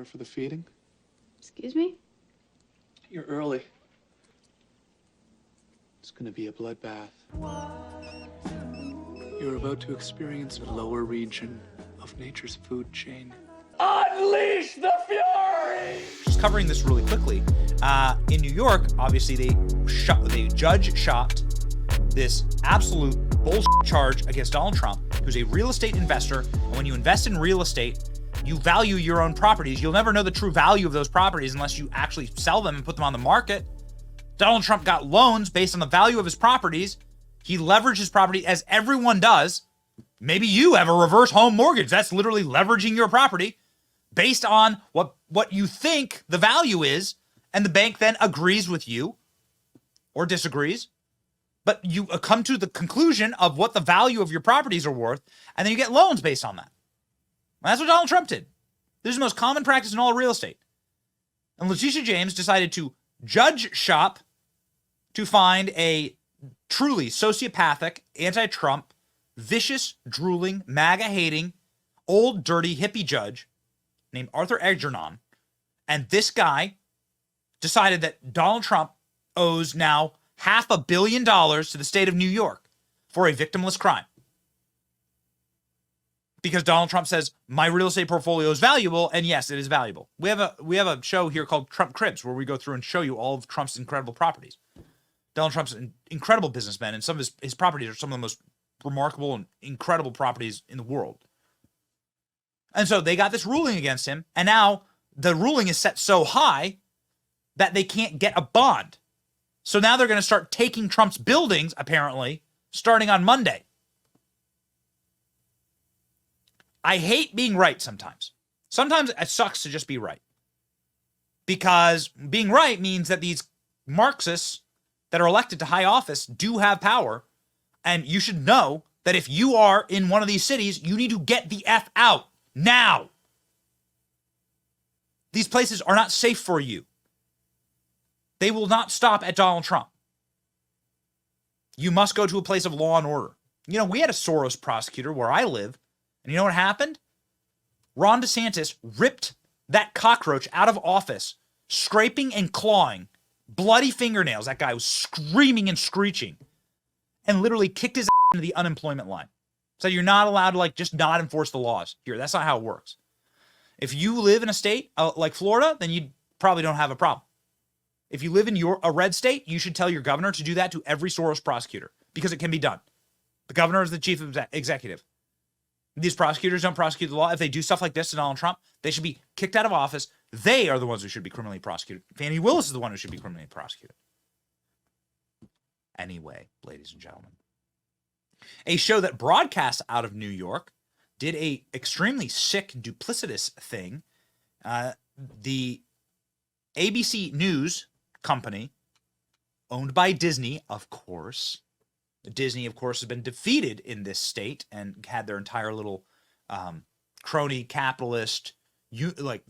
for the feeding? Excuse me? You're early. It's gonna be a bloodbath. You're about to experience a lower region of nature's food chain. Unleash the fury! Just covering this really quickly. In New York, obviously, the judge shot this absolute bullshit charge against Donald Trump, who's a real estate investor. And when you invest in real estate, you value your own properties. You'll never know the true value of those properties unless you actually sell them and put them on the market. Donald Trump got loans based on the value of his properties. He leveraged his property, as everyone does. Maybe you have a reverse home mortgage. That's literally leveraging your property based on what you think the value is, and the bank then agrees with you or disagrees. But you come to the conclusion of what the value of your properties are worth, and then you get loans based on that. And that's what Donald Trump did. This is the most common practice in all real estate. And Letitia James decided to judge shop to find a truly sociopathic, anti-Trump, vicious, drooling, MAGA-hating, old, dirty, hippie judge named Arthur Algernon. And this guy decided that Donald Trump owes now $500 million to the state of New York for a victimless crime. Because Donald Trump says, my real estate portfolio is valuable, and yes, it is valuable. We have a show here called Trump Cribs, where we go through and show you all of Trump's incredible properties. Donald Trump's an incredible businessman, and some of his properties are some of the most remarkable and incredible properties in the world. And so they got this ruling against him, and now the ruling is set so high that they can't get a bond. So now they're going to start taking Trump's buildings, apparently, starting on Monday. I hate being right sometimes. Sometimes it sucks to just be right. Because being right means that these Marxists that are elected to high office do have power. And you should know that if you are in one of these cities, you need to get the F out now. These places are not safe for you. They will not stop at Donald Trump. You must go to a place of law and order. You know, we had a Soros prosecutor where I live, and you know what happened? Ron DeSantis ripped that cockroach out of office, scraping and clawing, bloody fingernails. That guy was screaming and screeching, and literally kicked his ass into the unemployment line. So you're not allowed to just not enforce the laws here. That's not how it works. If you live in a state like Florida, then you probably don't have a problem. If you live in a red state, you should tell your governor to do that to every Soros prosecutor, because it can be done. The governor is the chief executive. These prosecutors don't prosecute the law. If they do stuff like this to Donald Trump, they should be kicked out of office. They are the ones who should be criminally prosecuted. Fani Willis is the one who should be criminally prosecuted. Anyway, ladies and gentlemen, a show that broadcasts out of New York did a extremely sick, duplicitous thing. The ABC News company, owned by Disney, of course. Disney, of course, has been defeated in this state and had their entire little crony capitalist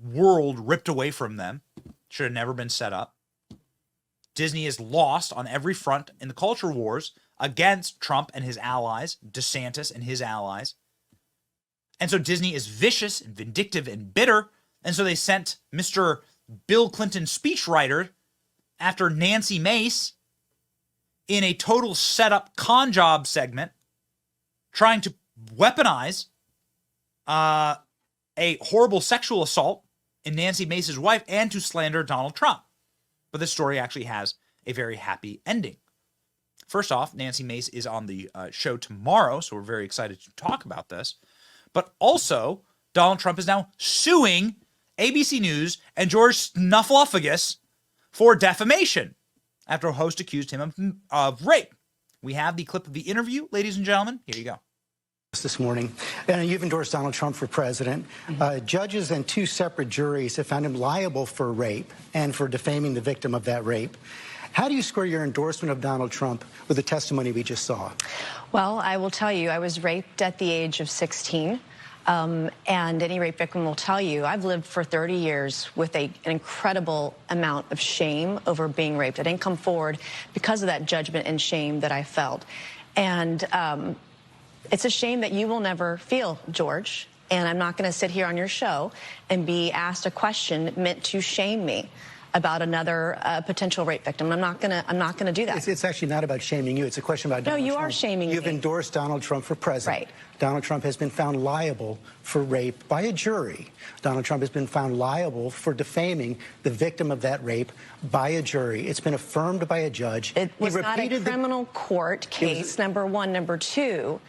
world ripped away from them. Should have never been set up. Disney is lost on every front in the culture wars against Trump and his allies, DeSantis and his allies. And so Disney is vicious and vindictive and bitter. And so they sent Mr. Bill Clinton speechwriter after Nancy Mace in a total setup con job segment, trying to weaponize a horrible sexual assault in Nancy Mace's wife and to slander Donald Trump. But this story actually has a very happy ending. First off, Nancy Mace is on the show tomorrow, so we're very excited to talk about this. But also, Donald Trump is now suing ABC News and George Snuffleupagus for defamation after a host accused him of rape. We have the clip of the interview, ladies and gentlemen. Here you go. This morning, and you've endorsed Donald Trump for president. Judges and two separate juries have found him liable for rape and for defaming the victim of that rape. How do you square your endorsement of Donald Trump with the testimony we just saw? Well, I will tell you, I was raped at the age of 16. And any rape victim will tell you, I've lived for 30 years with an incredible amount of shame over being raped. I didn't come forward because of that judgment and shame that I felt. And it's a shame that you will never feel, George, And I'm not going to sit here on your show and be asked a question meant to shame me about another potential rape victim. I'm not going to do that. It's actually not about shaming you. It's a question about Donald Trump. No, you are shaming me. You've endorsed Donald Trump for president. Right. Donald Trump has been found liable for rape by a jury. Donald Trump has been found liable for defaming the victim of that rape by a jury. It's been affirmed by a judge. It was not a criminal court case, number one. Number two,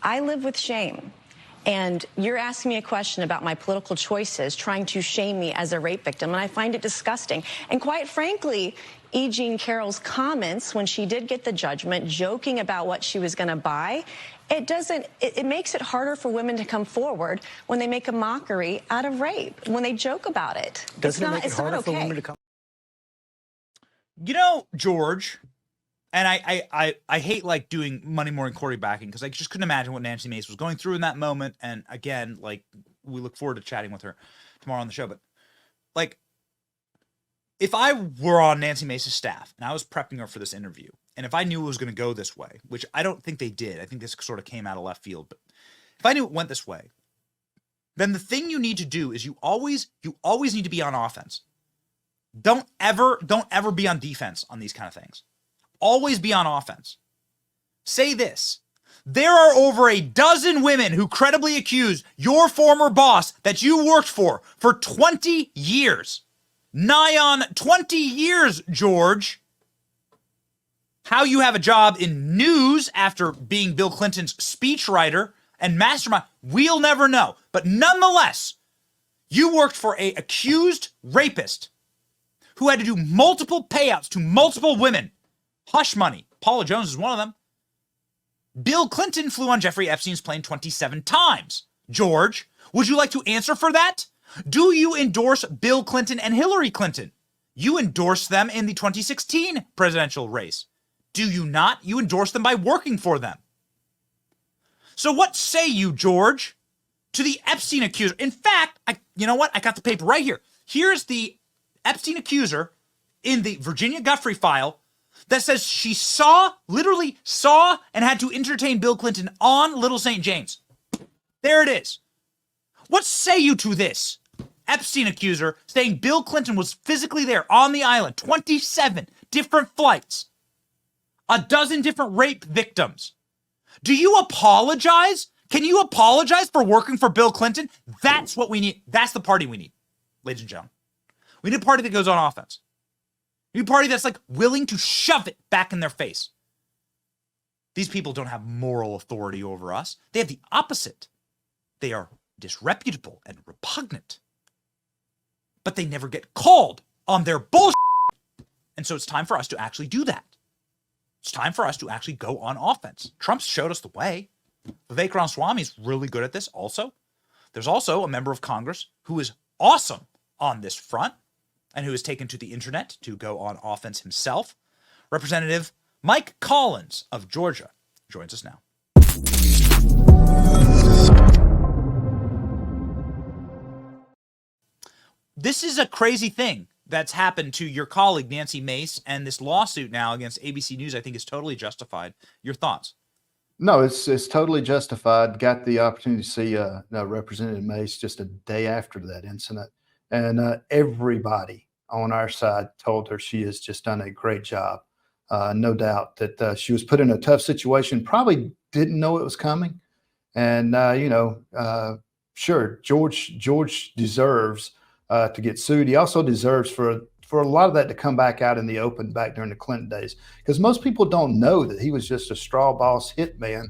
I live with shame. And you're asking me a question about my political choices, trying to shame me as a rape victim, and I find it disgusting. And quite frankly, E. Jean Carroll's comments when she did get the judgment, joking about what she was going to buy, it makes it harder for women to come forward when they make a mockery out of rape, when they joke about it. Doesn't it make it harder for women to come? You know, George, and I hate like doing Monday morning quarterbacking because I just couldn't imagine what Nancy Mace was going through in that moment. And again, like, we look forward to chatting with her tomorrow on the show. But like, if I were on Nancy Mace's staff and I was prepping her for this interview, and if I knew it was going to go this way, which I don't think they did, I think this sort of came out of left field, but if I knew it went this way, then the thing you need to do is you always need to be on offense. Don't ever be on defense on these kind of things. Always be on offense. Say this: there are over a dozen women who credibly accuse your former boss that you worked for 20 years. Nigh on 20 years, George. How you have a job in news after being Bill Clinton's speechwriter and mastermind, we'll never know. But nonetheless, you worked for an accused rapist who had to do multiple payouts to multiple women. Hush money. Paula Jones is one of them. Bill Clinton flew on Jeffrey Epstein's plane 27 times. George, would you like to answer for that? Do you endorse Bill Clinton and Hillary Clinton? You endorsed them in the 2016 presidential race. Do you not? You endorsed them by working for them. So what say you, George, to the Epstein accuser? In fact, you know what? I got the paper right here. Here's the Epstein accuser in the Virginia Guthrie file that says she literally saw and had to entertain Bill Clinton on Little St. James. There it is. What say you to this? Epstein accuser saying Bill Clinton was physically there on the island, 27 different flights, a dozen different rape victims. Do you apologize? Can you apologize for working for Bill Clinton? That's what we need. That's the party we need, ladies and gentlemen. We need a party that goes on offense. We need a party that's like willing to shove it back in their face. These people don't have moral authority over us. They have the opposite. They are disreputable and repugnant. But they never get called on their bullshit. And so it's time for us to actually do that. It's time for us to actually go on offense. Trump showed us the way. Vivek Ramaswamy is really good at this also. There's also a member of Congress who is awesome on this front and who has taken to the internet to go on offense himself. Representative Mike Collins of Georgia joins us now. This is a crazy thing that's happened to your colleague, Nancy Mace, and this lawsuit now against ABC News, I think, is totally justified. Your thoughts? No, it's totally justified. Got the opportunity to see Representative Mace just a day after that incident. And everybody on our side told her she has just done a great job. No doubt that she was put in a tough situation, probably didn't know it was coming. And, sure, George deserves to get sued. He also deserves for a lot of that to come back out in the open back during the Clinton days, because most people don't know that he was just a straw boss hitman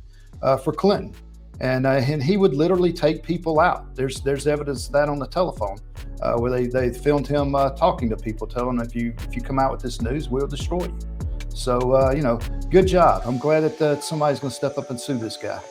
for Clinton. And he would literally take people out. There's evidence of that on the telephone where they filmed him talking to people, telling them, if you come out with this news, we'll destroy you. So, good job. I'm glad that somebody's going to step up and sue this guy.